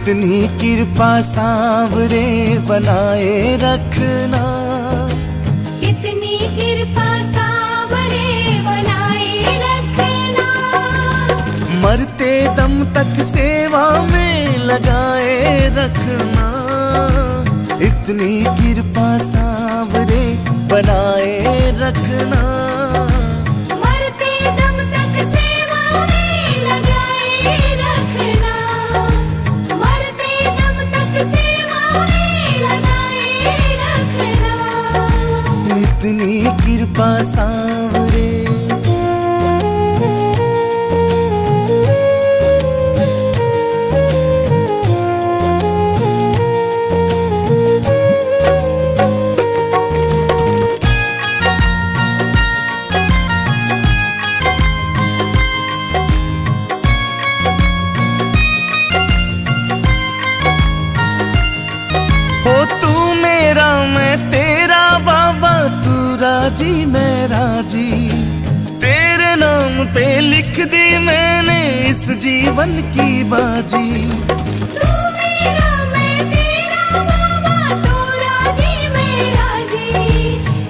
इतनी कृपा सांवरे बनाए रखना, इतनी कृपा सांवरे बनाए रखना। मरते दम तक सेवा में लगाए रखना। इतनी कृपा सांवरे बनाए रखना। मरते दम तक सेवा में लगाए रखना। मरते दम तक सेवा में लगाए रखना। इतनी कृपा सांवरे। राजी मैं राजी, तेरे नाम पे लिख दी मैंने इस जीवन की बाजी। तू मेरा मैं तेरा बाबा, तू राजी मैं राजी,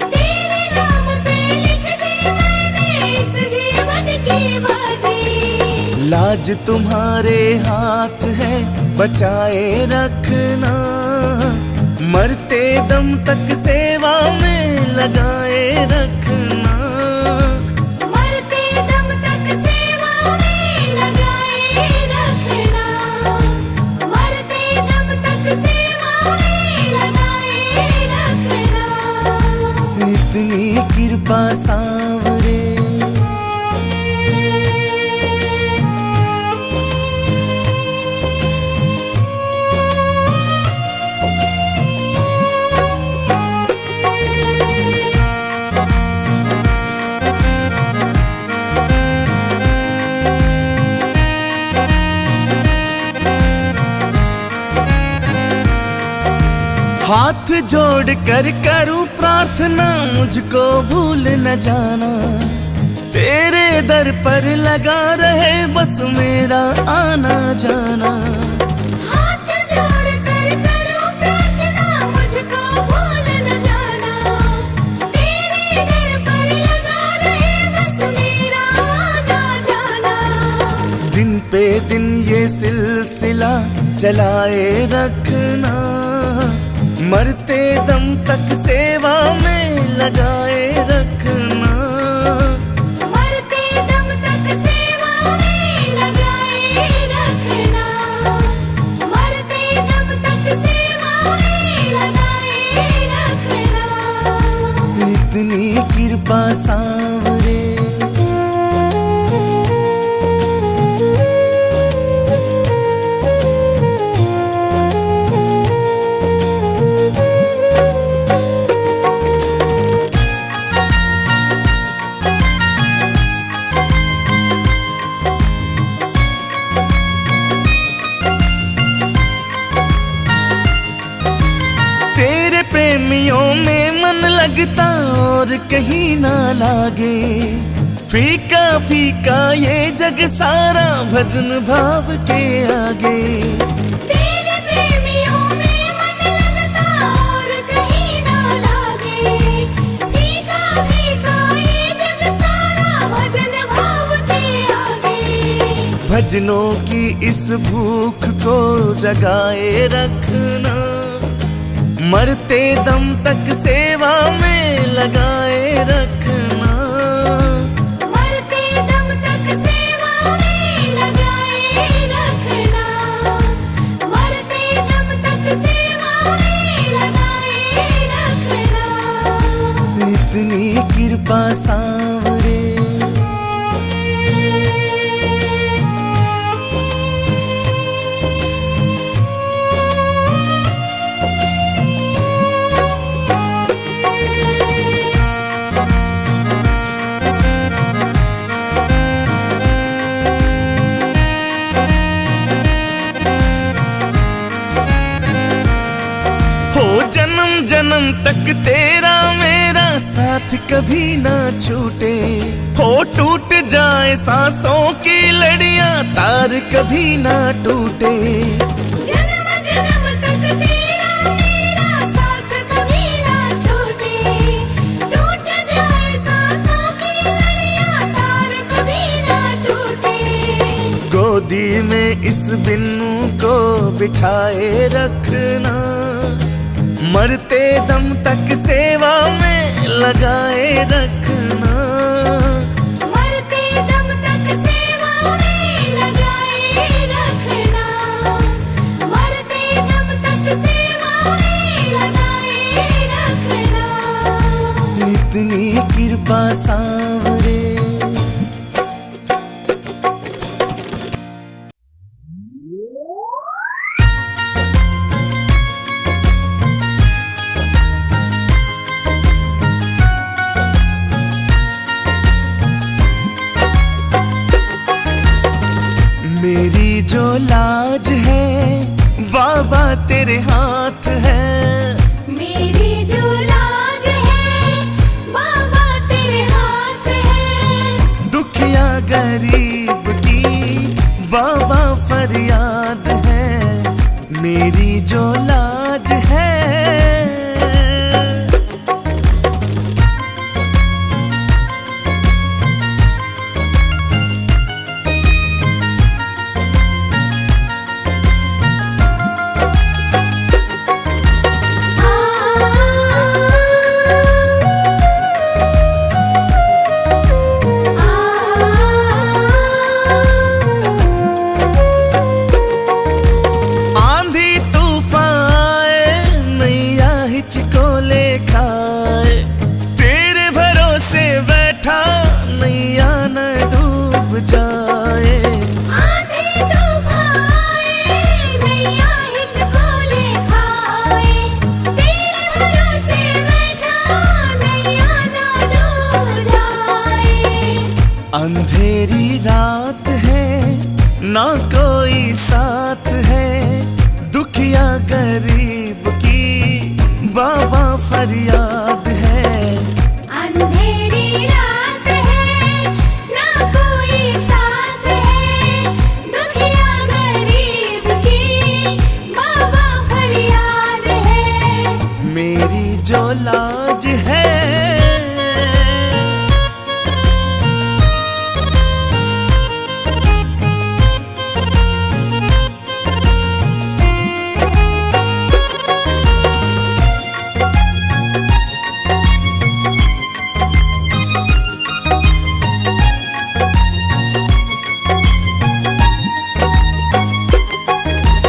तेरे नाम पे लिख दी मैंने इस जीवन की बाजी। लाज तुम्हारे हाथ है बचाए रखना। मरते दम तक सेवा में लगाए रखना। मरते दम तक सेवा में लगाए रखना। मरते दम तक सेवा में लगाए रखना। इतनी कृपा सांवरे। हाथ जोड़ कर करूं प्रार्थना, मुझको भूल न जाना। तेरे दर पर लगा रहे बस मेरा आना जाना। हाथ जोड़ कर करूं प्रार्थना, मुझको भूल न जाना। तेरे दर पर लगा रहे बस मेरा आना जाना। दिन पे दिन ये सिलसिला चलाए रखना। मरते दम तक सेवा में लगाए रखना। मरते दम तक सेवा में लगाए रखना। मरते दम तक सेवा में लगाए रखना। इतनी कृपा सांवरे। प्रेमियों में मन लगता और कहीं ना लागे। फीका फीका ये जग सारा भजन भाव के आगे। तेरे प्रेमियों में मन लगता और कहीं ना लागे। फीका फीका ये जग सारा भजन भाव के आगे। भजनों की इस भूख को जगाए रखना। मरते दम तक सेवा में लगाए रखना। मरते दम तक सेवा में लगाए रखना। मरते दम तक सेवा में लगाए रखना। इतनी कृपा सांवरे। जन्म जन्म तक तेरा मेरा साथ कभी ना छूटे। हो टूट जाए सांसों की लड़ियां तार कभी ना टूटे। जन्म जन्म तक तेरा मेरा साथ कभी ना छूटे, टूट जाए सांसों की लड़ियां तार कभी ना टूटे। गोदी में इस बिन्नू को बिठाए रखना, मरते दम तक सेवा में लगाए रखना। मरते दम तक सेवा में लगाए रखना, मरते दम तक सेवा में लगाए रखना। इतनी कृपा सांवरे। मेरी जो लाज है बाबा तेरे हाथ है, मेरी जो लाज है बाबा तेरे हाथ है। दुखिया गरीब की बाबा फरियाद है, मेरी जो लाज है। चिकोले खाए तेरे भरोसे बैठा, नैया न डूब जाए। आंधी तूफान आए, नैया हिचकोले खाए, तेरे भरोसे बैठा, नैया न डूब जाए। अंधेरी रात है ना कोई साथ है, दुखिया गरीब की बाबा फरियाद है। अंधेरी रात है ना कोई साथ है, दुखिया गरीब की बाबा फरियाद है। मेरी जो लाज है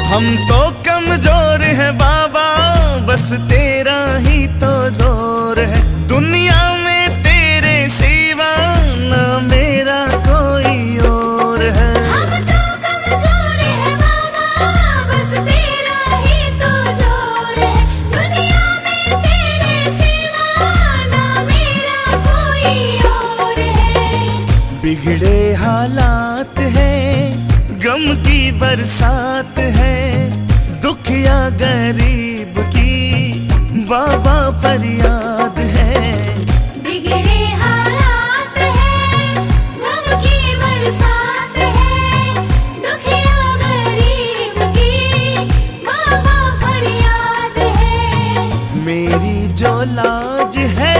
हम तो कमजोर है बाबा, बस तेरा ही तो जोर है। दुनिया में तेरे सिवा ना मेरा कोई और है। हम तो कमजोर है बाबा, बस तेरा ही तो जोर है। दुनिया में तेरे सिवा ना मेरा कोई और है। बिगड़े हालात है, गम की बरसात है, दुखिया गरीब की बाबा फरियाद है। बिगड़े हालात है, गम की बरसात है, दुखिया गरीब की बाबा फरियाद है। मेरी जो लाज है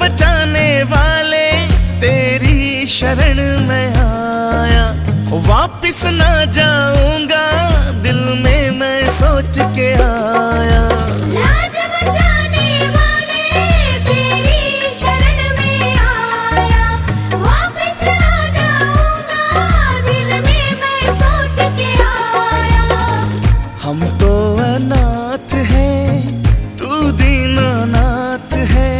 बचाने वाले तेरी शरण में आया, वापिस ना जाऊंगा दिल में मैं सोच के आया। लाज बचाने वाले तेरी शरण में आया, वापिस ना जाऊंगा दिल में मैं सोच के आया। हम तो अनाथ हैं, तू दीनानाथ है,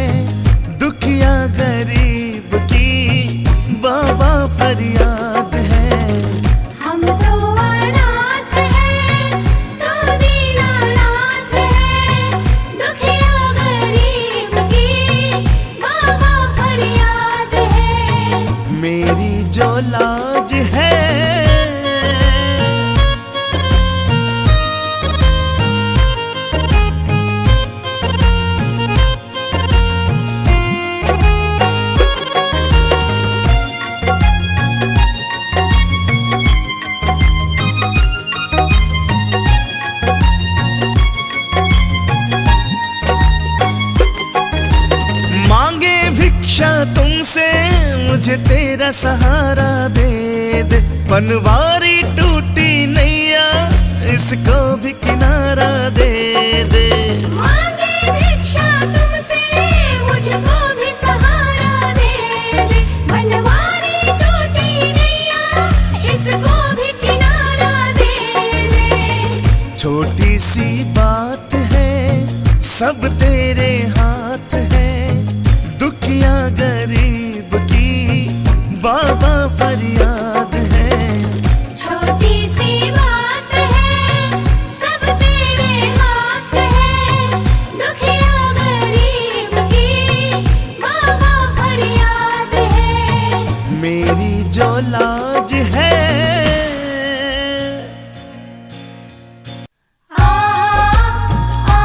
दुखिया गरीब की बाबा फरियाद है। हम तो अनाथ हैं, तू दीनानाथ मेरा सहारा दे दे। बनवारी टूटी नैया इसको भी किनारा दे दे। मांगे भिक्षा तुमसे मुझको भी सहारा दे दे। बनवारी टूटी नैया इसको भी किनारा दे दे। छोटी सी बात है सब तेरे हाथ है, दुखिया गरीब की बाबा फरियाद है। छोटी सी बात है सब तेरे हाथ है, दुखिया गरीब की बाबा फरियाद है। मेरी जो लाज है आ आ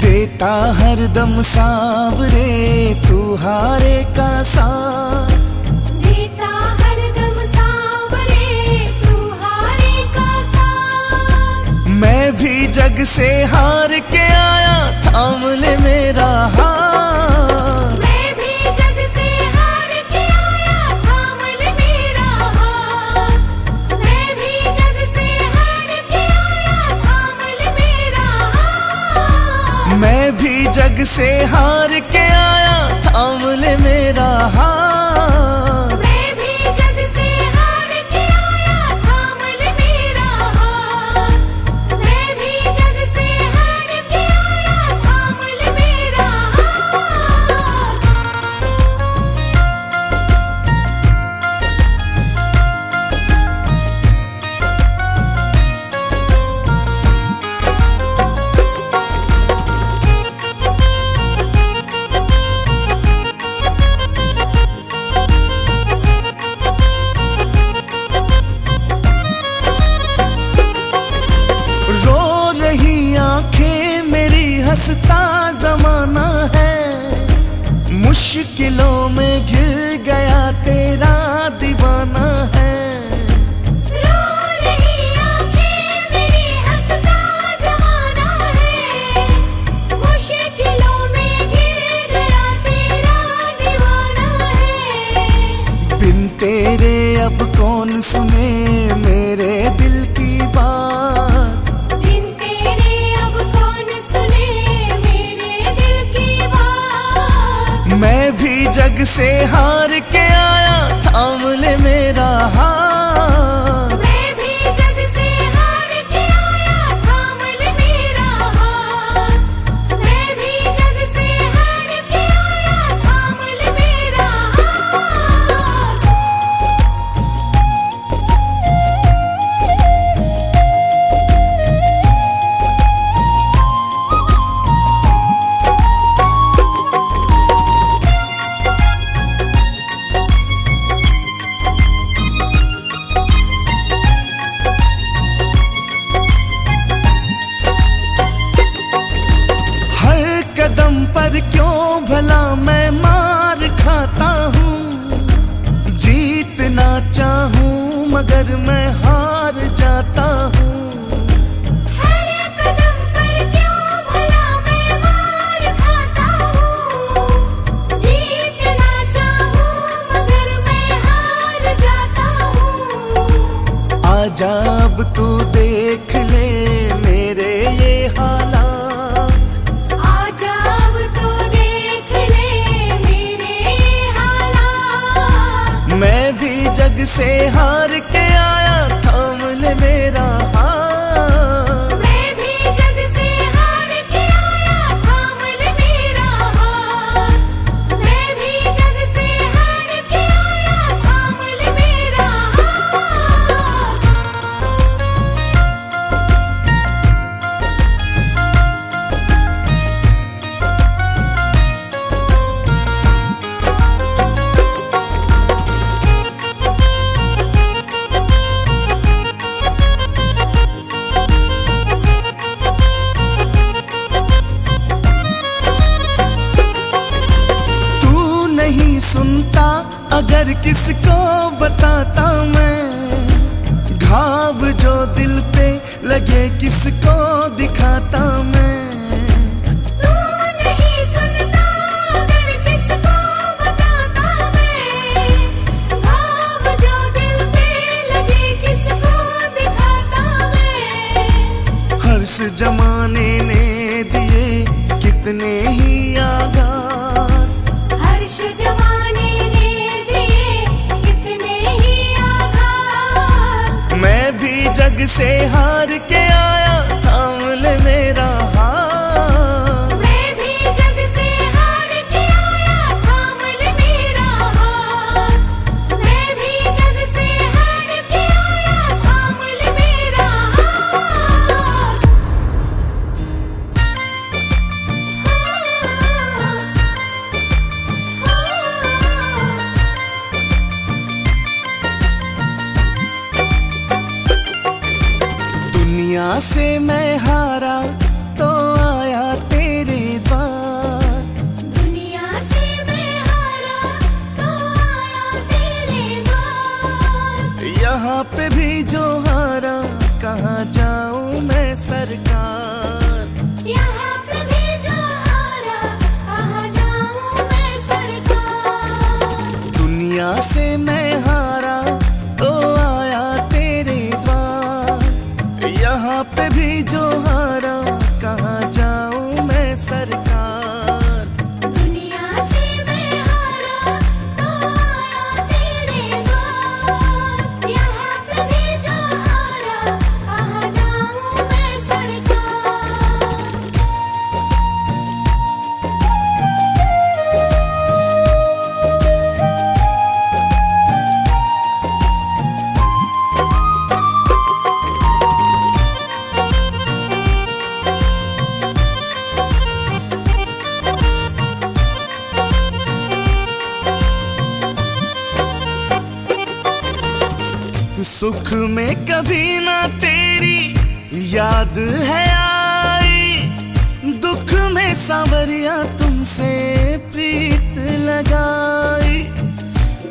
देता हरदम सांवरे तू हारे का साथ। देता हरदम सांवरे तू हारे का साथ। मैं भी जग से हार के आया थाम ले मेरा हाथ। मैं भी जग से हार के आया थाम ले मेरा हाथ। मैं भी जग से हार के आया थाम ले मेरा हाथ। मैं भी जग से हार के आया थाम ले मेरा हाथ। मैं भी जग से हार के आया थाम ले मेरा हाथ। मैं भी जग से हार के आया थाम ले मेरा हाथ। रो रही आंखें मेरी हंसता जमाना है, मुश्किलों में घिर गया तेरा दीवाना है। रो रही आँखें मेरी हंसता जमाना है, मुश्किलों में घिर गया तेरा दीवाना है। बिन तेरे अब कौन सुने मेरे दिल की बात। बिन तेरे अब कौन सुने मेरे दिल की बात। मैं भी जग से हार के आया थाम ले मेरा हाथ। मैं भी जग से हार के आया थाम ले मेरा हाथ। मैं भी जग से हार के आया थाम ले मेरा हाथ। हर कदम पर क्यों भला मैं मार खाता हूँ, जीतना चाहूँ मगर मैं हार जाता हूँ। हर कदम पर क्यों भला मैं मार खाता हूँ, जीतना चाहूँ मगर मैं हार जाता हूँ। आजा अब तू देख ले मेरे ये हालात। आजा अब तो देख ले मेरे हालात। मैं भी जग से हार के आया थाम ले मेरा हाथ। मैं भी जग से हार के आया थाम ले मेरा हाथ। मैं भी जग से हार के आया थाम ले मेरा हाथ। अगर किसको बताता मैं घाव जो दिल पे लगे, किसको दिखाता मैं। तू नहीं सुनता अगर किसको बताता मैं, घाव जो दिल पे लगे किसको दिखाता मैं। हर्ष जमाने ने दिए कितने ही आघात, हर्ष जमाने ने दिए कितने ही आघात। मैं भी जग से हार के आया, थाम ले मेरा हाथ। मैं भी जग से हार के आया, थाम ले मेरा हाथ। मैं भी जग से हार के आया, थाम ले मेरा हाथ। दुनिया से मैं हारा तो आया तेरे द्वार, दुनिया से मैं हारा तो आया तेरे द्वार। यहाँ पे भी जो हारा, कहाँ जाऊँ मैं सरकार। यहाँ पे भी जो हारा, कहाँ जाऊँ मैं सरकार। दुनिया से मैं हारा तो आया तेरे द्वार, यहाँ पे भी जो हारा, कहाँ जाऊँ मैं सरकार। दुनिया से मैं हारा तो आया तेरे द्वार। यहाँ पे भी जो हारा, कहाँ जाऊँ मैं सरकार। सुख में कभी ना तेरी याद है आई, दुख में सांवरिया तुमसे प्रीत लगाई।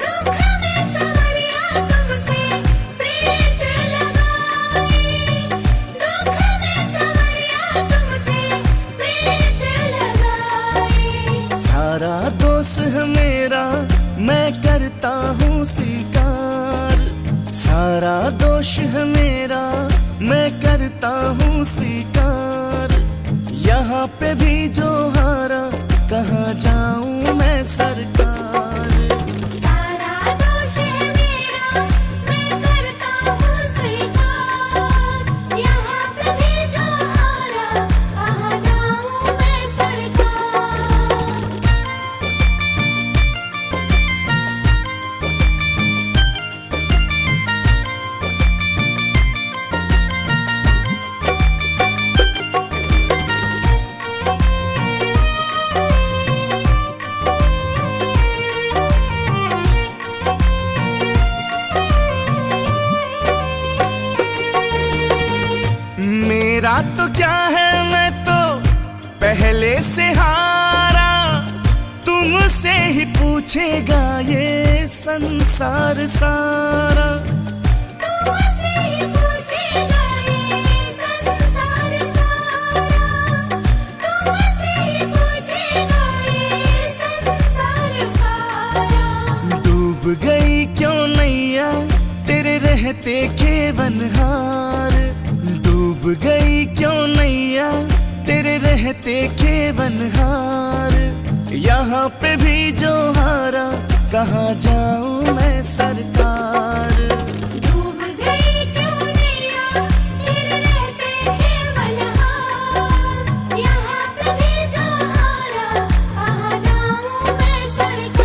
दुख में सांवरिया तुमसे प्रीत लगाई। दुख में सांवरिया तुमसे प्रीत लगाई। सारा दोष है मेरा, मैं करता हूँ स्वीकार। सारा दोष है मेरा, मैं करता हूँ स्वीकार। यहाँ पे भी जो हारा, कहाँ जाऊँ मैं सरकार। सारा दोष है मेरा, मैं करता हूँ स्वीकार। यहाँ पे भी जो हारा, कहाँ जाऊँ मैं सरकार। मेरा तो क्या है, मैं तो पहले से हारा। तुमसे ही पूछेगा ये संसार सारा। तुमसे ही पूछेगा ये संसार सारा। तुमसे ही पूछेगा ये संसार सारा। डूब गई क्यों नैया तेरे रहते खेवनहार। डूब गई क्यों नैया तेरे रहते खेवनहार। यहाँ पे भी जो हारा, कहाँ जाऊँ मैं सरकार। डूब गई क्यों नैया तेरे रहते खेवनहार। यहाँ पे भी जो हारा, कहाँ जाऊँ मैं सरकार।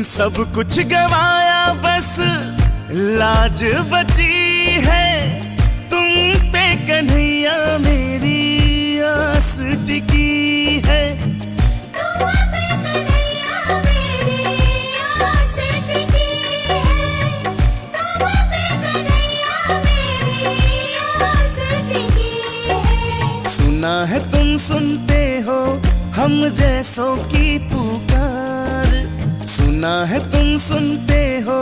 सब कुछ गवाया बस लाज बची है। पे कन्हैया मेरी आस टिकी है। तुम पे कन्हैया मेरी आस टिकी है। तुम पे कन्हैया मेरी आस टिकी है। सुना है तुम सुनते हो हम जैसों की पुकार। सुना है तुम सुनते हो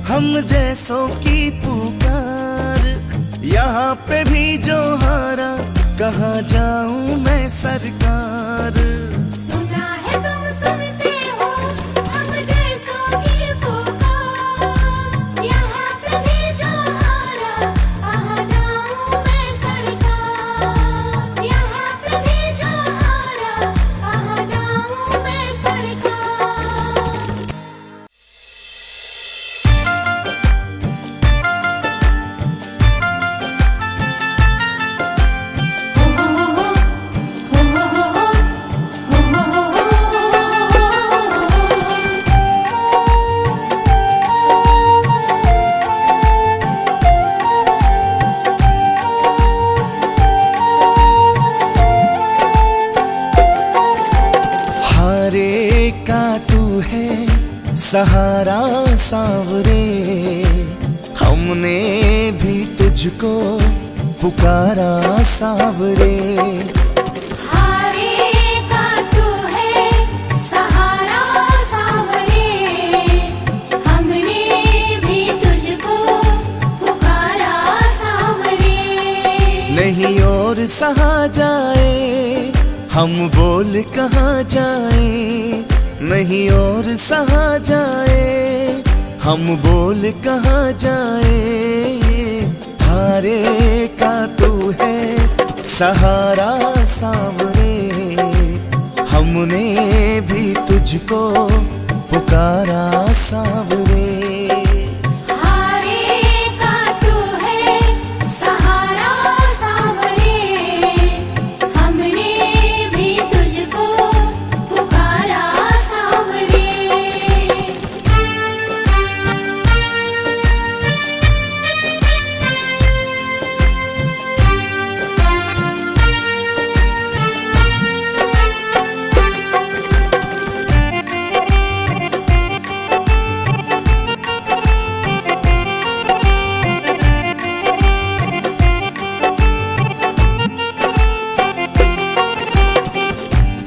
हम जैसों की पुकार। यहाँ पे भी जो हारा कहाँ जाऊं मैं सरकार। सुना है तुम सुनते हो हम जैसों की पुकार। यहाँ पे भी जो हारा कहाँ जाऊं मैं सरकार। यहाँ पे भी जो हारा कहाँ जाऊं मैं सरकार। हारे का तू है सहारा सांवरे। हमने भी तुझको पुकारा सांवरे। हारे का तू है सहारा सांवरे। हमने भी तुझको पुकारा सांवरे। नहीं और सहा जाए हम बोल कहाँ जाए। नहीं और सहा जाए हम बोल कहाँ जाए। हारे का तू है सहारा सांवरे। हमने भी तुझको पुकारा सांवरे। हारे का तू है सहारा सांवरे। हमने भी तुझको पुकारा सांवरे।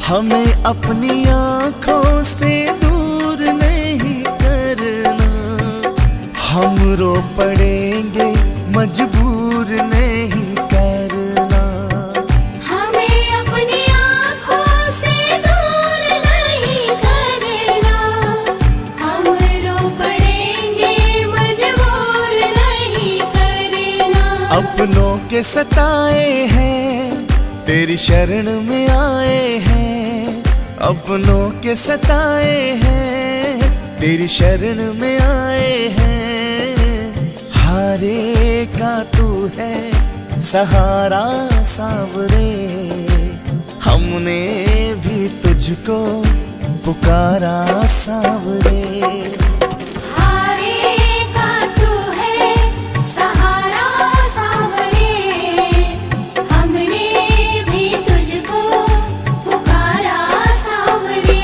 हमें अपनी आँखों से दूर नहीं करना। हम रो पड़ेंगे मजबूर नहीं करना। हमें अपनी आँखों से दूर नहीं करना। हम रो पड़ेंगे मजबूर नहीं करना। अपनों के सताए हैं तेरी शरण में आए हैं। अपनों के सताए हैं तेरी शरण में आए हैं। हारे का तू है सहारा सांवरे। हमने भी तुझको पुकारा सांवरे। हारे का तू है सहारा सांवरे। हमने भी तुझको पुकारा सांवरे।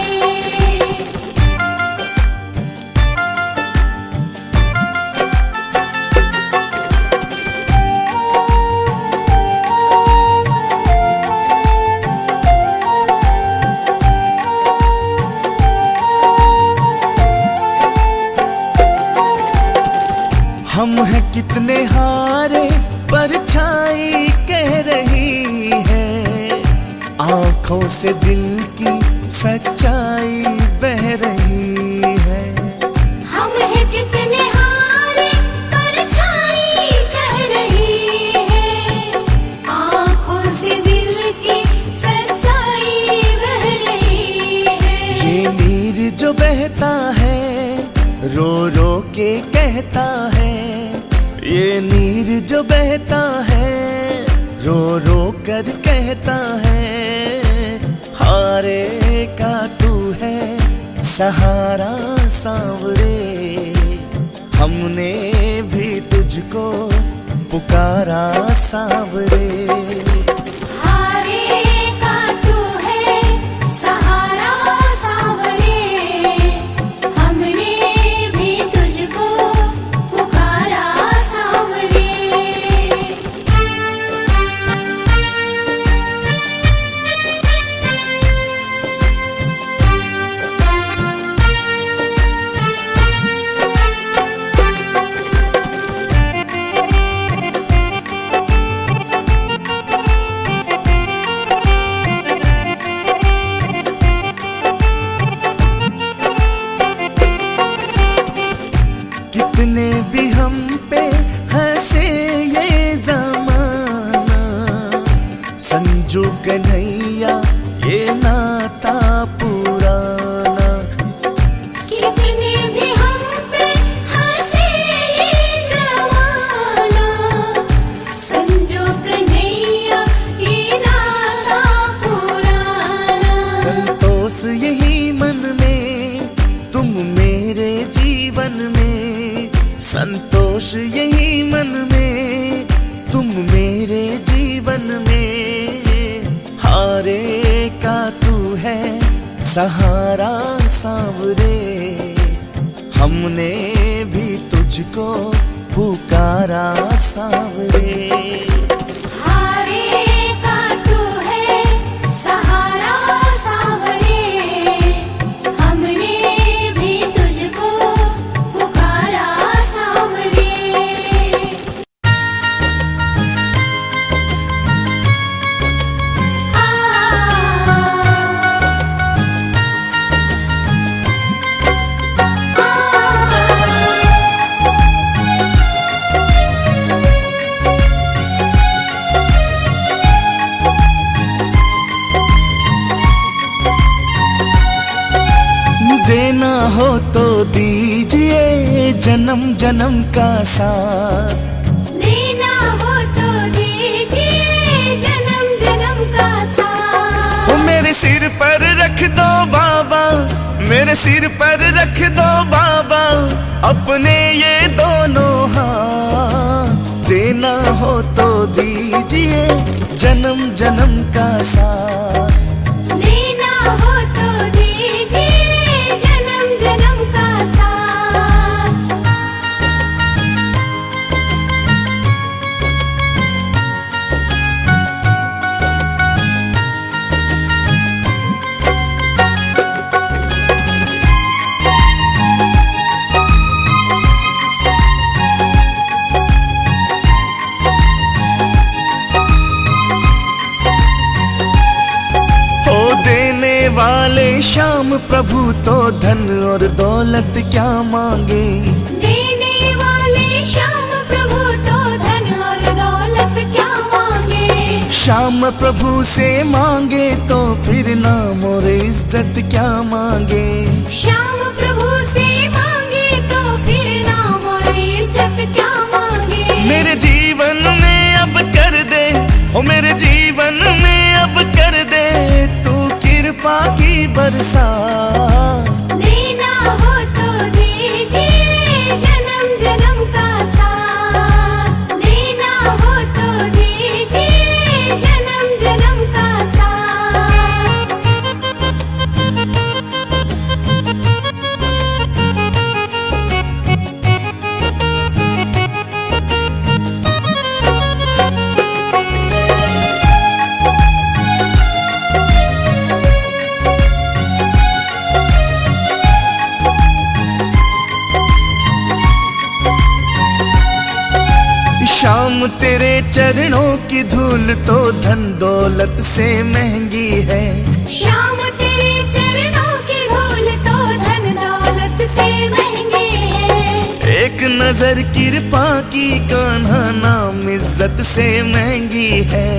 हम हैं कितने हारे परछाई कह रही है। आंखों से दिल की सच्चाई बह रही है। हम हैं कितने हारे परछाई कह रही है। आँखों से दिल की सच्चाई बह रही है। ये नीर जो बहता है रो रो के कहता है। ये नीर जो बहता है रो रो कर कहता है। हारे का तू है सहारा सांवरे। हमने भी तुझको पुकारा सांवरे। हारे का तू है सहारा सांवरे, हमने भी तुझको पुकारा सांवरे। कितने भी हम पे हंसे ये जमाना, संजू कन्हैया ये नाता पुराना। कितने भी हम पे हंसे ये जमाना, संजो कन्हैया ये नाता पुराना। संतोष यही मन में तुम मेरे जीवन में, संतोष यही मन में तुम मेरे जीवन में। हारे का तू है सहारा सांवरे, हमने भी तुझको पुकारा सांवरे। हारे का तू है सहारा सांवरे, हमने भी तुझको पुकारा सांवरे। देना हो तो दीजिए जन्म जन्म का साथ, देना हो तो दीजिए जन्म जन्म का साथ। वो मेरे सिर पर रख दो बाबा, मेरे सिर पर रख दो बाबा अपने ये दोनों हाथ। देना हो तो दीजिए जन्म जन्म का साथ, देना हो तो दीजिए जन्म जन्म का साथ। वाले श्याम प्रभु तो धन और दौलत क्या मांगे। देने वाले श्याम प्रभु तो धन और दौलत क्या मांगे। श्याम प्रभु से मांगे तो फिर नाम और इज्जत क्या मांगे। श्याम प्रभु से मांगे तो फिर नाम और इज्जत क्या मांगे। मेरे जीवन में अब कर दे, ओ मेरे जीवन में अब कर दे तू कृपा की बरसात। देना हो तो दीजिए जन्म जन्म का साथ, देना हो तो दीजिए जन्म जन्म का साथ। श्याम तेरे चरणों की धूल तो धन दौलत से महंगी है। श्याम तेरे चरणों की धूल तो धन दौलत से महंगी है। एक नजर कृपा की कान्हा नाम इज्जत से महंगी है।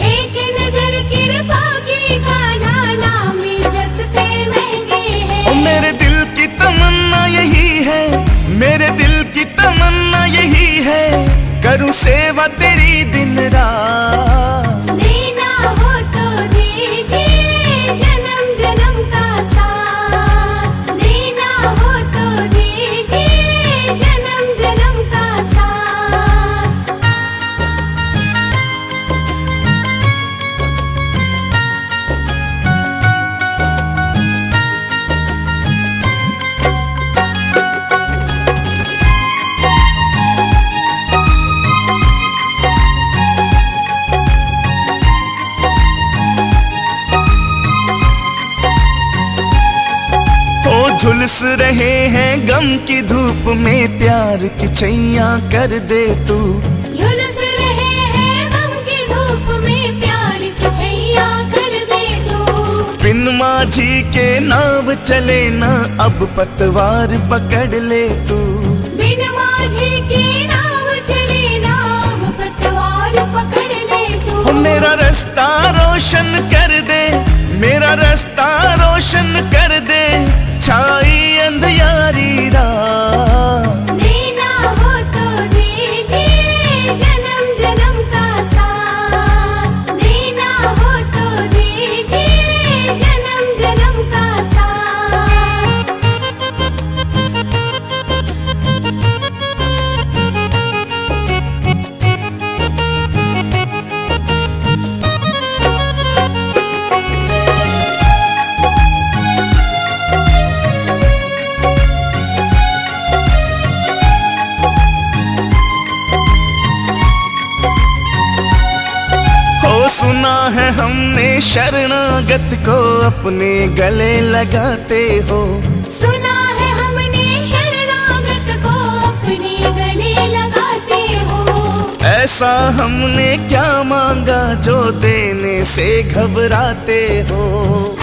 एक नजर कृपा की कान्हा नाम इज्जत से महंगी है। ओ मेरे दिल की तमन्ना यही है, मेरे दिल की तमन्ना यही है करूं सेवा तेरी दिन रात। देना हो तो दीजिए जन्म जन्म का साथ, देना हो तो दीजिए जन्म जन्म का साथ। रहे हैं गम की धूप में, प्यार की छैया कर दे तू। झुलस रहे हैं गम की धूप में, प्यार की छैया कर दे तू। बिन माझी के नाव चले ना, अब पतवार पकड़ ले तू। बिन माझी की नाव चले ना, अब पतवार पकड़ ले तू। मेरा रास्ता रोशन कर दे, मेरा रास्ता रोशन कर दे, छाई अंधियारी रात। देना हो तो दीजिए जन्म जन्म का साथ, देना हो तो दीजिए जन्म जन्म का साथ। सुना है हमने शरणागत को अपने गले लगाते हो। सुना है हमने शरणागत को अपने गले लगाते हो। ऐसा हमने क्या मांगा जो देने से घबराते हो।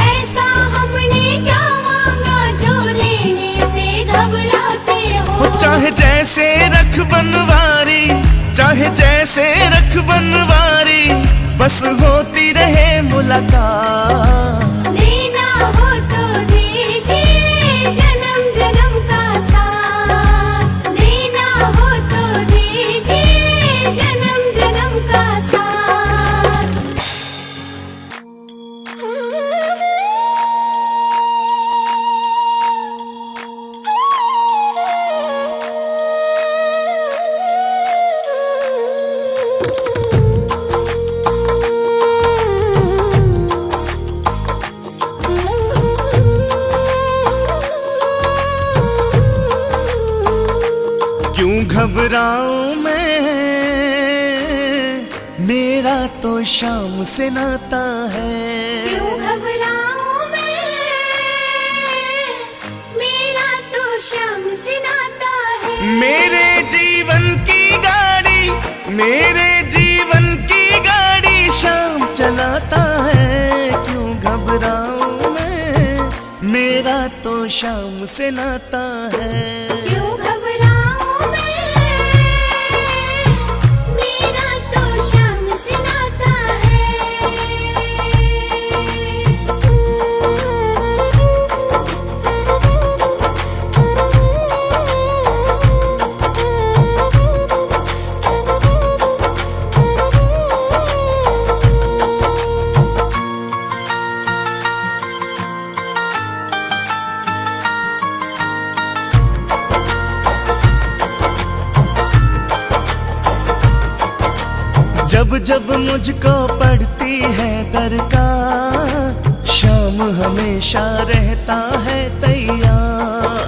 ऐसा हमने क्या मांगा जो देने से घबराते हो। चाहे जैसे रख बनवारी, चाहे जैसे रख बनवारी, बस होती रहे मुलाकात। देना हो तो दीजिए जन्म जन्म का साथ, देना हो तो दीजिए जन्म जन्म का साथ। क्यों घबराऊं मैं, मेरा तो शाम से नाता है। क्यों घबराऊं मैं, मेरा तो शाम से नाता है। मेरे जीवन की गाड़ी, मेरे जीवन की गाड़ी शाम चलाता है। क्यों घबराऊं मैं, मेरा तो शाम से नाता है। क्यों घबराऊं मैं, मेरा तो शाम से नाता है। जब जब मुझको पड़ती है दरकार, शाम हमेशा रहता है तैयार।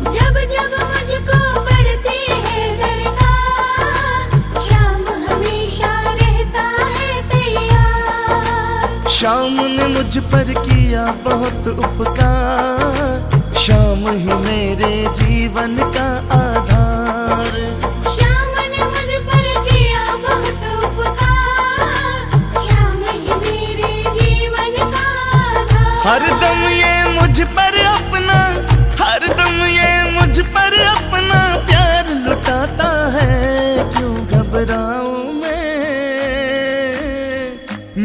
जब जब मुझको पड़ती है दरकार, शाम हमेशा रहता है तैयार। शाम ने मुझ पर किया बहुत उपकार, शाम ही मेरे जीवन का आधार। शाम ने मुझ पर किया बहुत उपकार, शाम ही मेरे जीवन का आधार। हरदम ये मुझ पर अपना, हरदम ये मुझ पर अपना प्यार लुटाता है। क्यों घबराऊं मैं,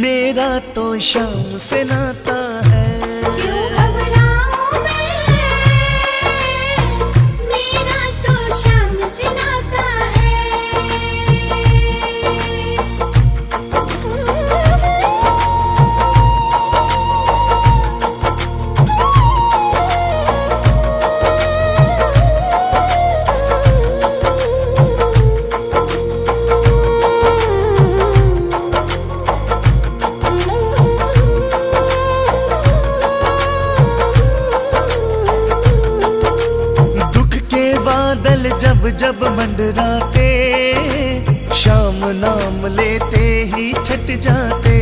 मेरा तो शाम से नाता है। क्यों घबराऊं मैं, मेरा तो शाम से नाता है। जब जब मंडराते, शाम नाम लेते ही छट जाते।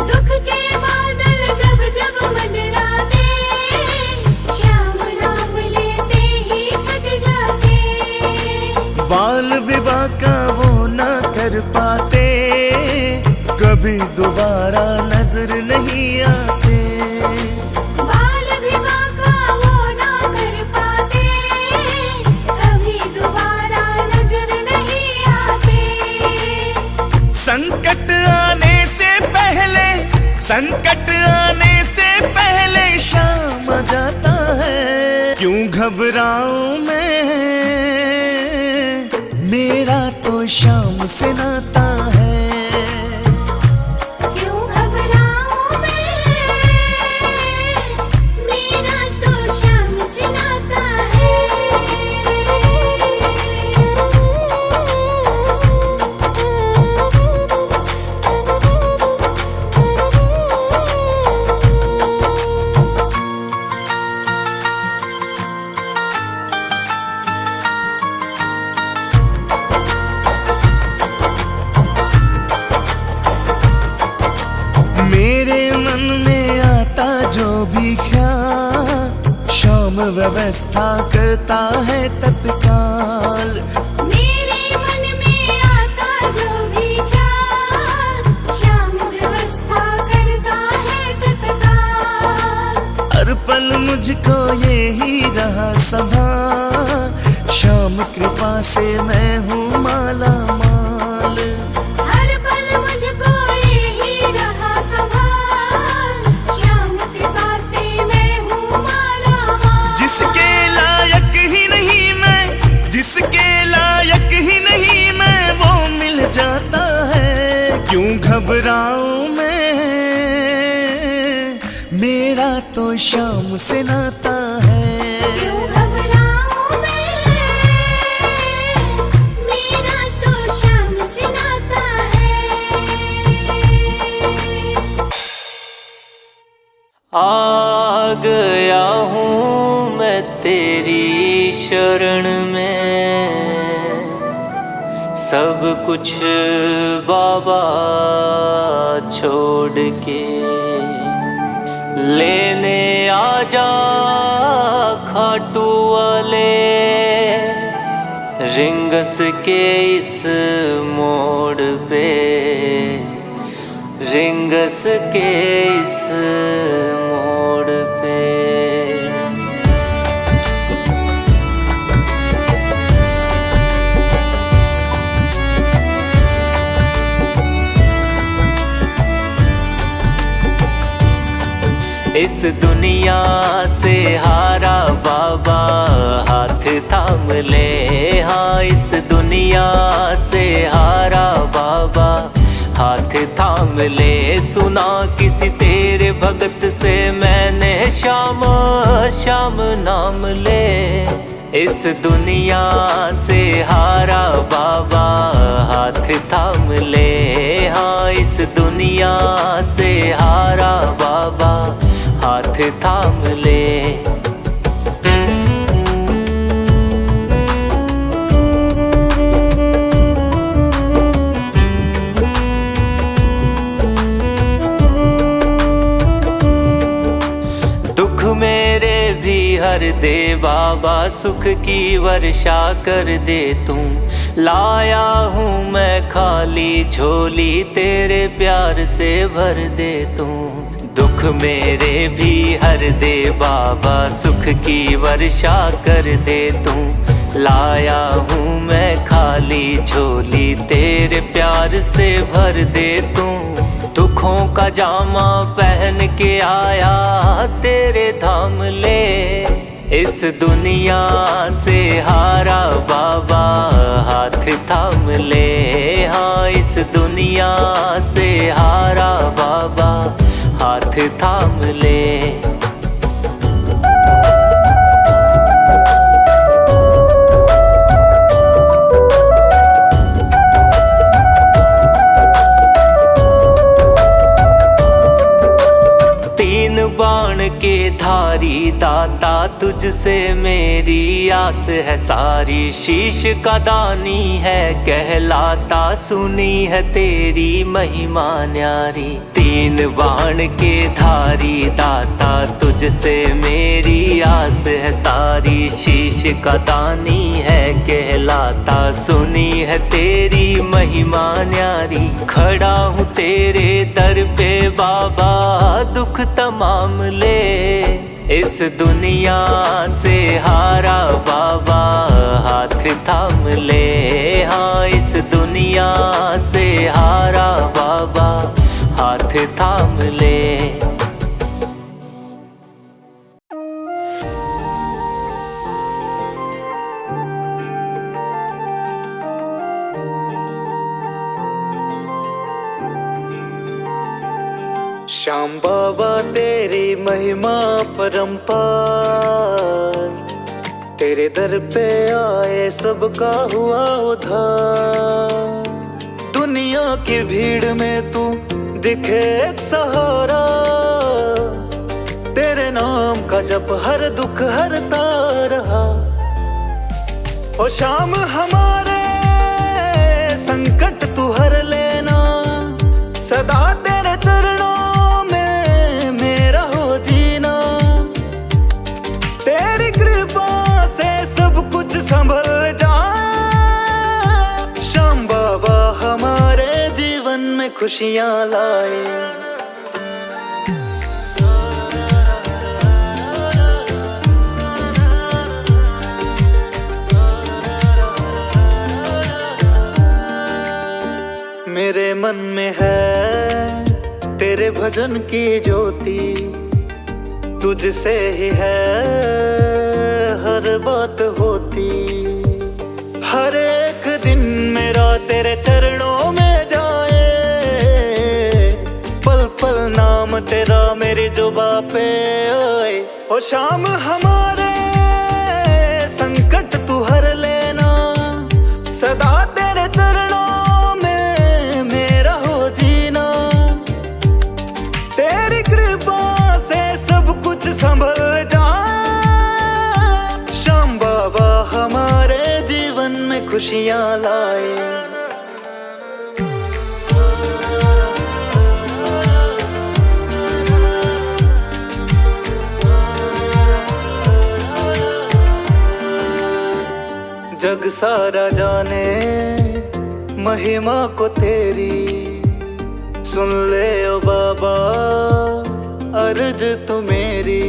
दुख के बादल जब जब मंडराते, शाम नाम बाल विवाह का वो ना कर पाते, कभी दोबारा नजर नहीं आते। बाल विवाह का वो ना कर पाते, कभी दोबारा नजर नहीं आते। संकट आने से पहले, संकट आने से पहले शाम आ जाता है। क्यों घबराऊं मैं, मेरा तो शाम से नाता है। क्यों घबराऊं मैं, मेरा तो शाम से नाता है। मेरे मन में आता जो भी ख्याल, शाम व्यवस्था करता है तत्काल। मेरे मन में आता जो भी ख्याल, शाम व्यवस्था करता है तत्काल। हर पल मुझको ये ही रहा संभाल, शाम कृपा से मैं हूँ माला माल। हर पल मुझको यही रहा संभाल, शाम कृपा से मैं हूँ माला माल। जिसके लायक ही नहीं मैं, जिसके लायक ही नहीं मैं, वो मिल जाता है। क्यों घबराऊं मैं, मेरा तो शाम से नाता है। क्यों घबराऊं मैं, मेरा तो शाम से नाता है। आ गया हूँ मैं तेरी शरण में, सब कुछ बाबा छोड़ के लेने आजा खाटू वाले, रिंगस के इस मोड़ पे, रिंगस के इस मोड़ पे। इस दुनिया से हारा बाबा हाथ थाम ले, हाँ इस दुनिया से हारा बाबा हाथ थाम ले। सुना किसी तेरे भगत से मैंने श्याम श्याम नाम ले। इस दुनिया से हारा बाबा हाथ थाम ले, हाँ इस दुनिया से हारा बाबा हाथ थाम ले। दुख मेरे भी हर दे बाबा, सुख की वर्षा कर दे तू। लाया हूँ मैं खाली झोली, तेरे प्यार से भर दे तू। दुख मेरे भी हर दे बाबा, सुख की वर्षा कर दे तू। लाया हूँ मैं खाली झोली, तेरे प्यार से भर दे तू। दुखों का जामा पहन के आया तेरे धाम ले। इस दुनिया से हारा बाबा हाथ थाम ले, हाँ इस दुनिया से हारा बाबा हाथ थाम ले। तीन बाण के धारी दाता, तुझसे मेरी आस है सारी। शीश का दानी है कहलाता, सुनी है तेरी महिमा न्यारी। तीन बाण के धारी दाता, तुझसे मेरी आस है सारी। शीश का दानी है कहलाता, सुनी है तेरी महिमा न्यारी। खड़ा हूँ तेरे दर पे बाबा, दुख तमाम ले इस दुनिया से हारा बाबा, हाथ थाम ले। हाँ इस दुनिया से हारा बाबा, हाथ थाम ले। श्याम बाबा तेरी महिमा परंपार, तेरे दर पे आए सबका हुआ उद्धार। दुनिया की भीड़ में तू दिखे एक सहारा, तेरे नाम का जप हर दुख हरता रहा। ओ श्याम हमारे संकट तू हर लेना, सदा तेरे चरणों संभल जाए। श्याम बाबा हमारे जीवन में खुशियाँ लाए। मेरे मन में है तेरे भजन की ज्योति, तुझसे ही है हर बात होती। हर एक दिन मेरा तेरे चरणों में जाए, पल पल नाम तेरा मेरी जुबां पे आए। ओ श्याम हमारे संकट तू हर लेना, सदा तेरे चरणों में मेरा हो जीना। तेरी कृपा से सब कुछ संभल जाए। श्याम बाबा हमारे जीवन में खुशियाँ लाए। जग सारा जाने महिमा को तेरी, सुन ले ओ बाबा अर्ज तू मेरी।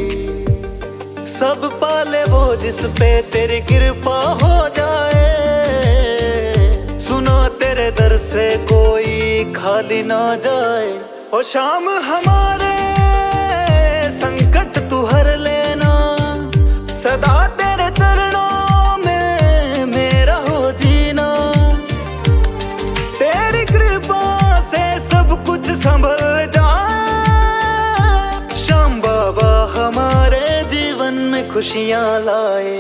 सब पाले वो जिस पे तेरी कृपा हो जाए, सुनो तेरे दर से कोई खाली ना जाए। ओ श्याम हमारे संकट तू हर लेना, सदा तेरे चरणों में मेरा हो जीना। तेरी कृपा से सब कुछ संभल जाए। श्याम बाबा हमारे जीवन में खुशियाँ लाए।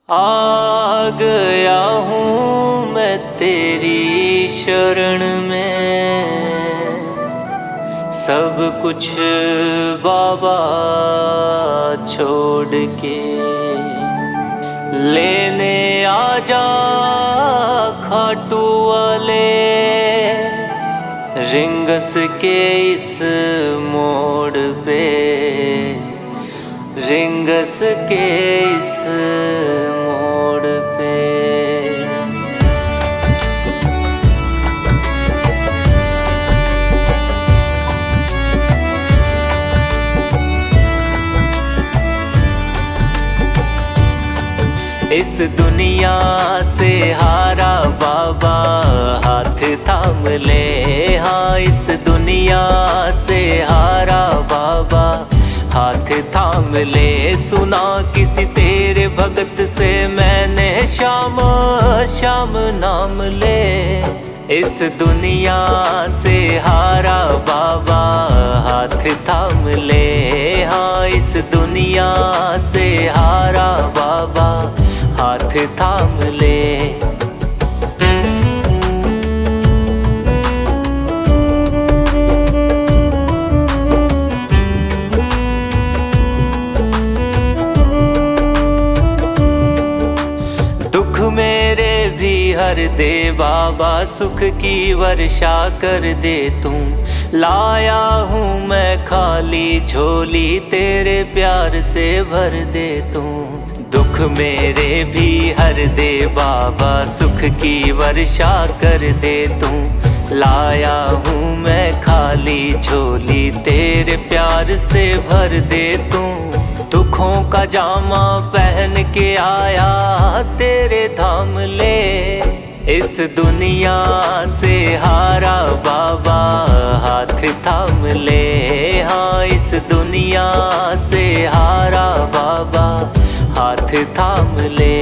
आ गया हूँ मैं तेरी शरण में, सब कुछ बाबा छोड़ के। लेने आजा खाटू वाले, रिंगस के इस मोड़ पे, रिंगस के इस मोड़ पे। इस दुनिया से हारा बाबा, हाथ थाम ले। हाँ इस दुनिया से हारा बाबा, हाथ थाम ले। सुना किसी तेरे भगत से मैंने, श्याम श्याम नाम ले। इस दुनिया से हारा बाबा, हाथ थाम ले। हाँ इस दुनिया से हारा बाबा, हाथ थाम ले। दुख मेरे भी हर दे बाबा, सुख की वर्षा कर दे तू। लाया हूँ मैं खाली झोली, तेरे प्यार से भर दे तू। दुख मेरे भी हर दे बाबा, सुख की वर्षा कर दे तू। लाया हूँ मैं खाली झोली, तेरे प्यार से भर दे तू। दुखों का जामा पहन के आया तेरे धाम ले, इस दुनिया से हारा बाबा हाथ थाम ले। हाँ इस दुनिया से हारा बाबा हाथ थाम ले।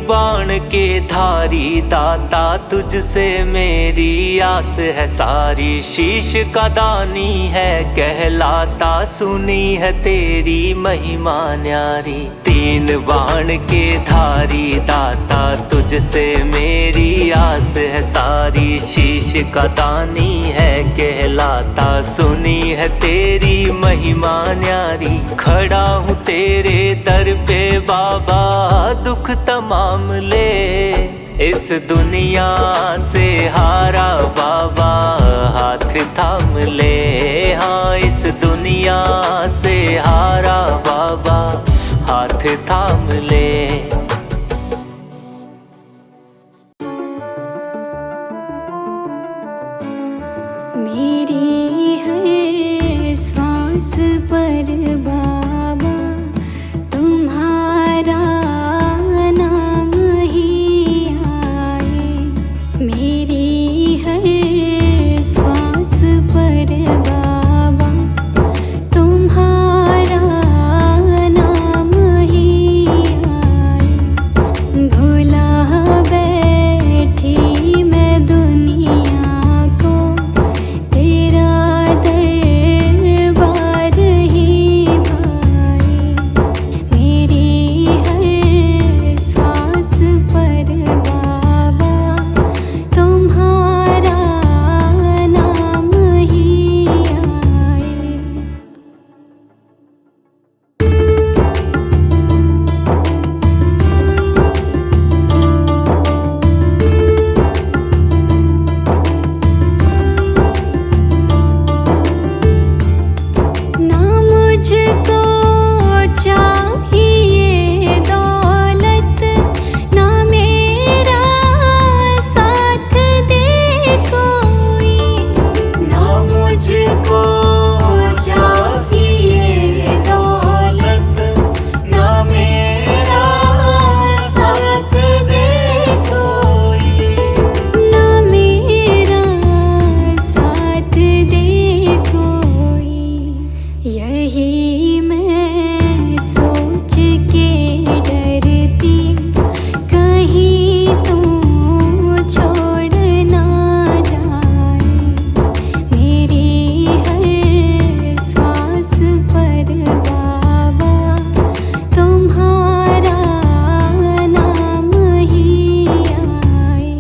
बाण के धारी दाता, तुझसे मेरी आस है सारी। शीश का दानी है कहलाता, सुनी है तेरी महिमा न्यारी। तीन बाण के धारी दाता, तुझसे मेरी आस है सारी। शीश का दानी है कहलाता, सुनी है तेरी महिमा न्यारी। खड़ा हूँ तेरे दर पे बाबा, दुख तमाम ले, इस दुनिया से हारा बाबा हाथ थाम ले। हाँ इस दुनिया से हारा बाबा हाथ थाम ले। मेरी हर सांस पर बाबा तुम्हारा नाम ही आए। मेरी हर सांस पर बाबा तुम्हारा नाम ही आए। भुला बैठी मैं दुनिया को, तेरा दरबार ही भाए। मेरी हर सांस पर बाबा तुम्हारा नाम ही आए। ना मुझको चाहिए दौलत, ना मेरा साथ दे कोई। ना मुझको चाहिए दौलत, ना मेरा साथ दे कोई। ना मेरा साथ दे कोई। यही मैं सोच के डरती, कहीं तू छोड़ ना जाए। मेरी हर सांस पर बाबा तुम्हारा नाम ही आए।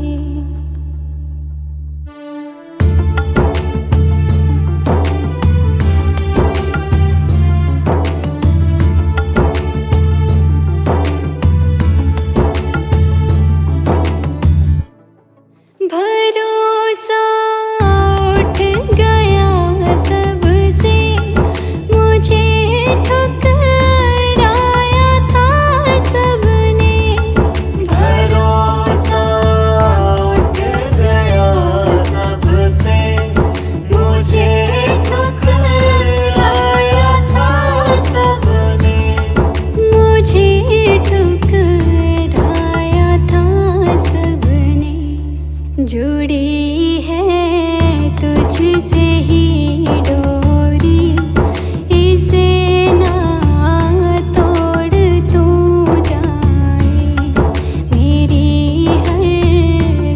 भरोसा उठ गया सबसे, मुझे ठुकराया था सबने। भरोसा उठ गया सबसे, मुझे ठुकराया था सबने। मुझे ठुकराया था सबने। जुड़ी है तुझसे ही डोरी, इसे ना तोड़ तू जाए। मेरी हर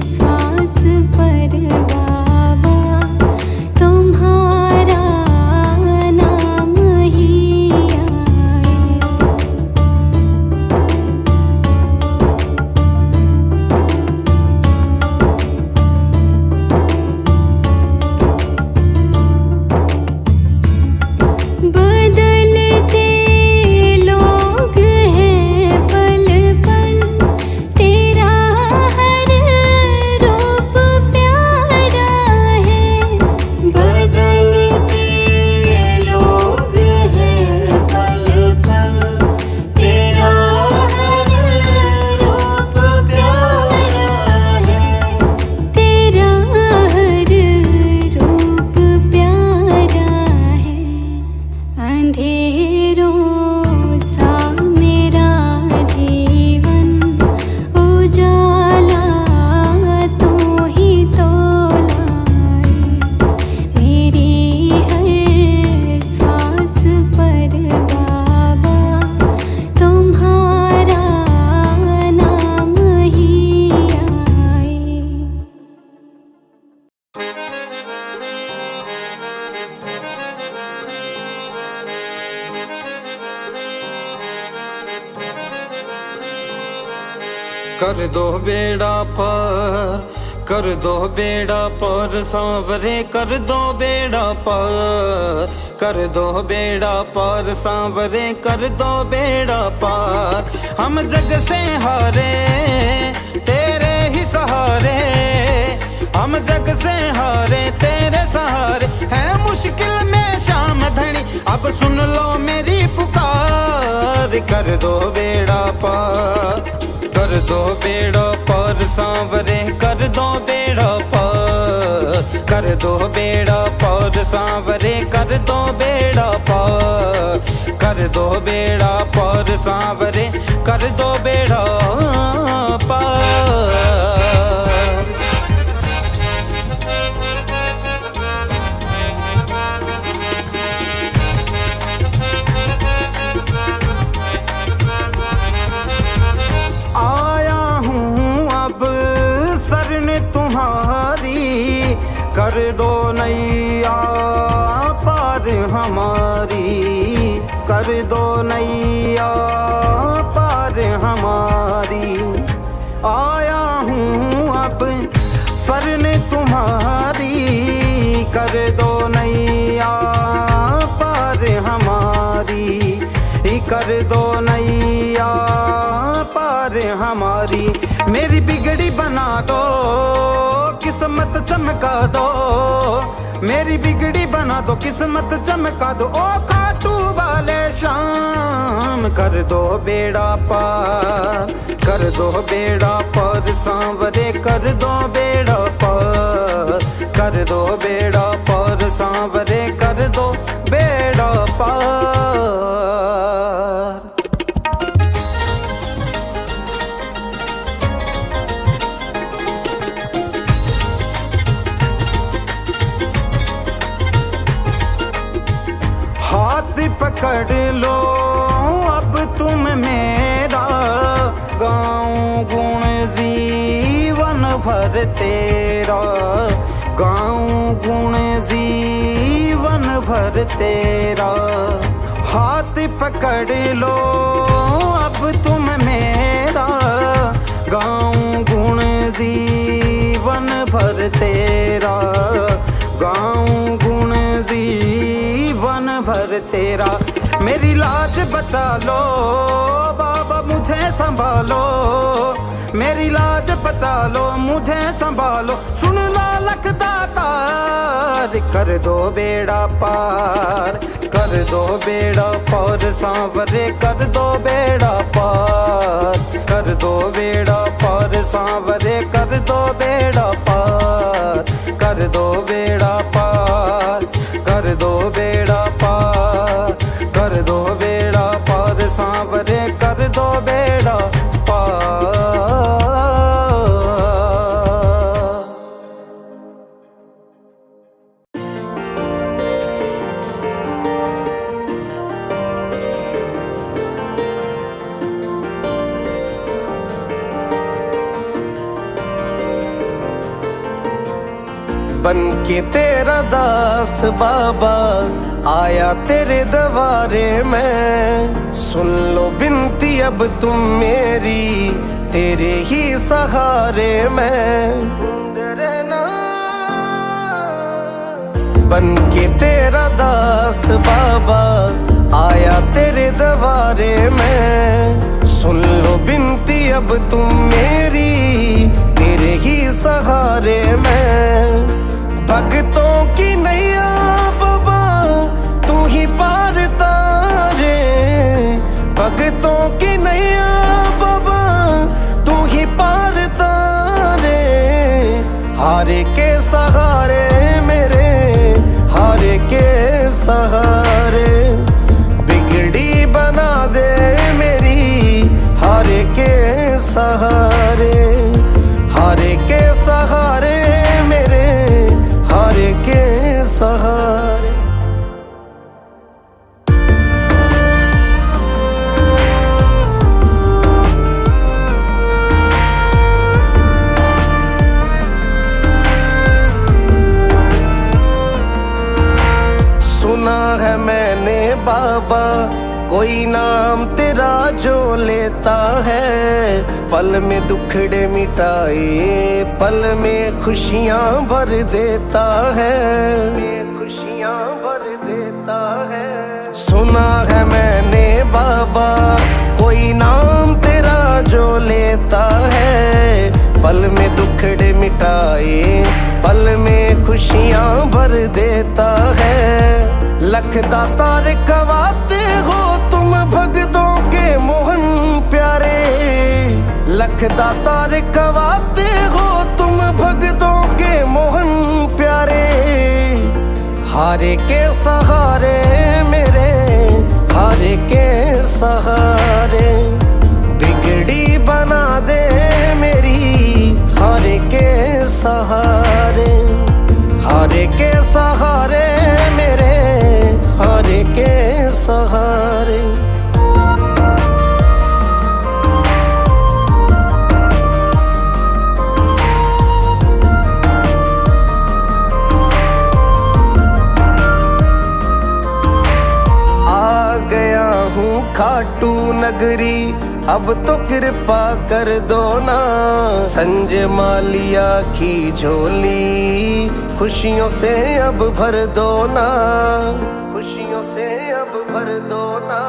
सांस पर बाबा तुम्हारा नाम ही आए। दो बेड़ा पार, कर दो बेड़ा पार सांवरे, कर दो बेड़ा पार, कर दो बेड़ा पार सांवरे, कर दो बेड़ा पार। हम जग से हारे तेरे ही सहारे, हम जग से हारे तेरे सहारे, है मुश्किल में शाम धनी अब सुन लो मेरी पुकार। कर दो बेड़ा पार, कर दो बेड़ा पार सांवरे, कर दो बेड़ा पार, कर दो बेड़ा पार सांवरे, कर दो बेड़ा पार, कर दो बेड़ा पार सांवरे, कर दो बेड़ा पार। कर दो नैया पार हमारी, कर दो नैया पार हमारी। आया हूँ अब शरण तुम्हारी, कर दो नैया पार हमारी, कर दो नैया पार हमारी। मेरी बिगड़ी बना दो किस्मत चमका दो, मेरी बिगड़ी बना दो किस्मत चमका दो, ओ खाटू वाले शाम। कर दो बेड़ा पार, कर दो बेड़ा पार सांवरे, कर दो बेड़ा पार, कर दो बेड़ा पार सांवरे, कर दो बेड़ा पार। हाथ पकड़ लो अब तुम मेरा, गाऊं गुण जीवन भर तेरा, गाऊं गुण जीवन भर तेरा। हाथ पकड़ लो अब तुम मेरा, गाऊं गुण जीवन भर तेरा, गाऊं गुण जीवन भर तेरा। मेरी लाज बचा लो बाबा मुझे संभालो, मेरी लाज बचा लो मुझे संभालो, सुन लो लखदातार। कर दो बेड़ा पार, कर दो बेड़ा पार सांवरे, कर दो बेड़ा पार, कर दो बेड़ा पार सांवरे, कर दो बेड़ा पार, कर दो बेड़ा पार, कर दो बेड़ा पार, कर दो बेड़ा पार सांवरे, कर दो बेड़ा पार। बन के तेरा दास बाबा आया तेरे दरबारे में, सुन लो बिनती अब तुम मेरी, तेरे ही सहारे में। बन के तेरा दास बाबा आया तेरे दरबारे में, सुन लो बिनती अब तुम मेरी, तेरे ही सहारे में। भक्तों की नैया बाबा तू ही पार तारे, भक्तों की नैया बाबा तू ही पार तारे। हारे के सहारे मेरे, हारे के सहारे, बिगड़ी बना दे मेरी, हारे के सहारे, हारे के सहारे मेरे, हारे के सहारे। सुना है मैंने बाबा कोई नाम तेरा जो लेता है, पल में दुखड़े मिटाए, पल में खुशियां भर देता है, खुशियां भर देता है। सुना है मैंने बाबा, कोई नाम तेरा जो लेता है, पल में दुखड़े मिटाए, पल में खुशियां भर देता है। लख दातार कवाते हो तुम भगतों के मोहन प्यारे, लख दातार कवाते हो तुम भगतों के मोहन प्यारे। हारे के सहारे मेरे, हारे के सहारे, बिगड़ी बना दे मेरी, हारे के सहारे, हारे के सहारे मेरे, हारे के सहारे। आ गया हूँ खाटू नगरी, अब तो कृपा कर दो ना। संजय मालिया की झोली खुशियों से अब भर दो ना, खुशियों से अब भर दो ना।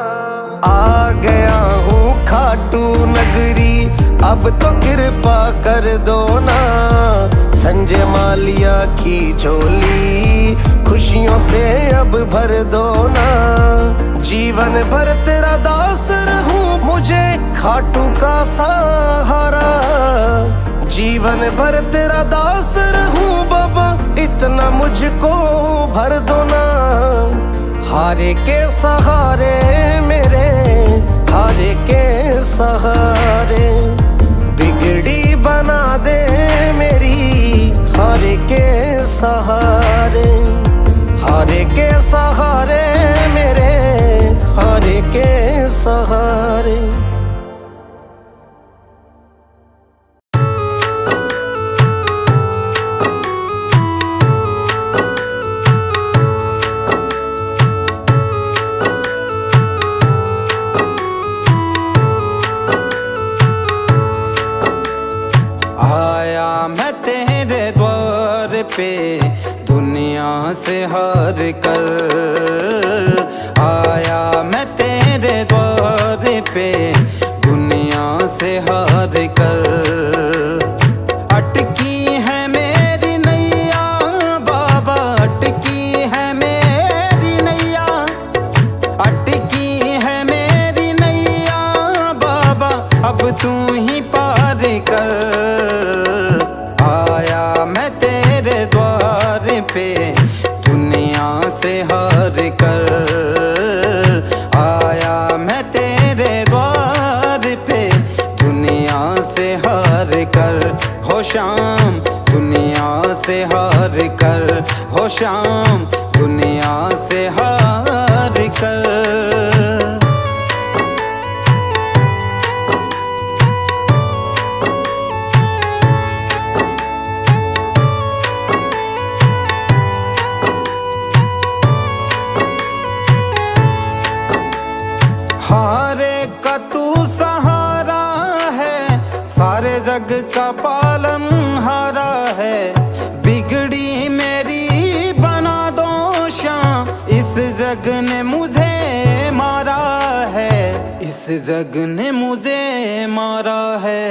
आ गया हूँ खाटू नगरी, अब तो कृपा कर दो ना। संजय मालिया की झोली खुशियों से अब भर दो ना। जीवन भर तेरा दास रहूं, मुझे खाटू का सहारा। जीवन भर तेरा दास रहूं बाबा, इतना मुझको भर दो ना। हारे के सहारे मेरे, हारे के सहारे, बिगड़ी बना दे मेरी, हारे के सहारे, हारे के सहारे मेरे, हारे के सहारे। आया मैं तेरे द्वार पे दुनिया से हार कर, आया मैं तेरे द्वार पे दुनिया से हार कर। अटकी है मेरी नैया बाबा, अटकी है मेरी नैया, अटकी है मेरी नैया बाबा, अब तू ही पार कर। आया मैं तेरे द्वार पे दुनिया से हार कर, आया मैं तेरे द्वार पे दुनिया से हार कर। हो शाम दुनिया से हार कर, हो शाम दुनिया से हार कर। हारे का तू सहारा है, सारे जग का पालन हारा है। बिगड़ी मेरी बना दो शाम, इस जग ने मुझे मारा है, इस जग ने मुझे मारा है।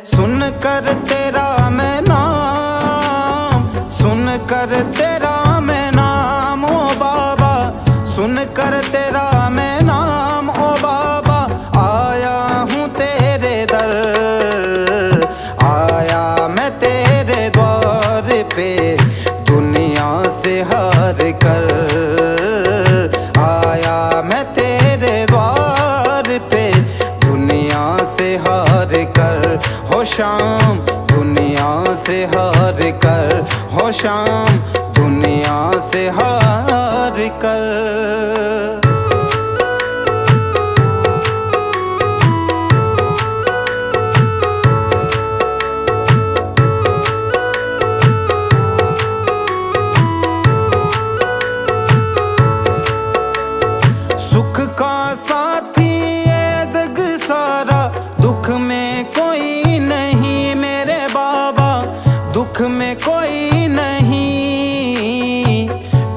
सुन कर तेरा मैं नाम, सुन कर तेरा मैं नाम ओ बाबा, सुन कर तेरा मैं नाम ओ बाबा। आया हूँ तेरे दर, आया मैं तेरे द्वार पे दुनिया से हार कर। आया मैं तेरे द्वार पे दुनिया से हार कर। हो शाम दुनिया से हार कर, हो शाम दुनिया से हार कर। सुख का सा दुख में कोई नहीं,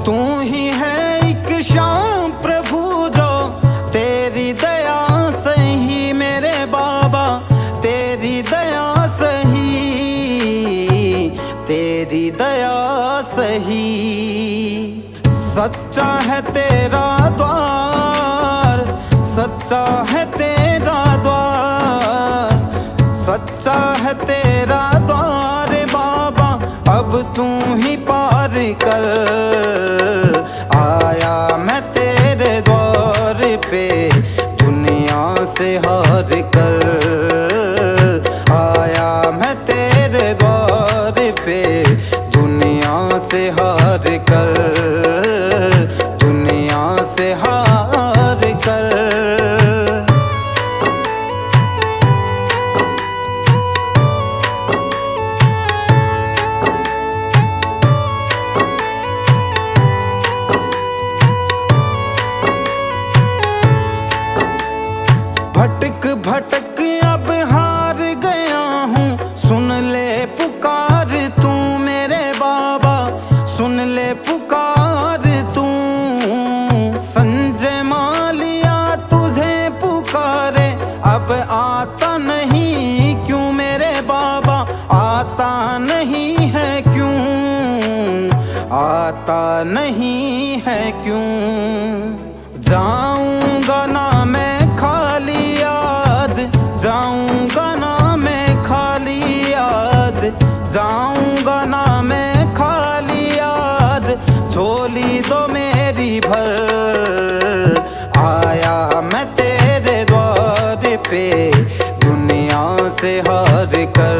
तू ही है एक शाम प्रभु जो तेरी दया सही मेरे बाबा, तेरी दया सही, तेरी दया सही। सच्चा है तेरा द्वार, सच्चा है तेरा द्वार, सच्चा है तेरा द्वार बाबा, अब तू ही पार कर। आया मैं तेरे द्वार पे दुनिया से हार कर, आया मैं तेरे द्वार पे दुनिया से हार कर, दुनिया से हार कर। भटक भटक अब हार गया हूँ, सुन ले पुकार तू मेरे बाबा, सुन ले पुकार तू। संजय मालिया तुझे पुकारे, अब आता नहीं क्यों मेरे बाबा, आता नहीं है क्यों, आता नहीं है क्यों। जाऊंगा ना मैं खाली आज, जाऊंगा ना मैं खाली आज, जाऊंगा ना मैं खाली आज, झोली दो मेरी भर। आया मैं तेरे द्वार पे दुनिया से हार कर,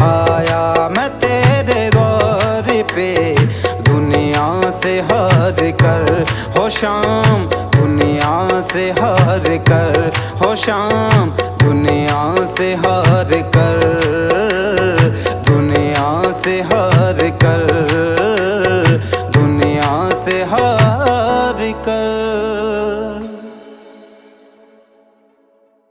आया मैं तेरे द्वार पे दुनिया से हार कर। हो शाम दुनिया से हार कर, हो शाम दुनिया से हार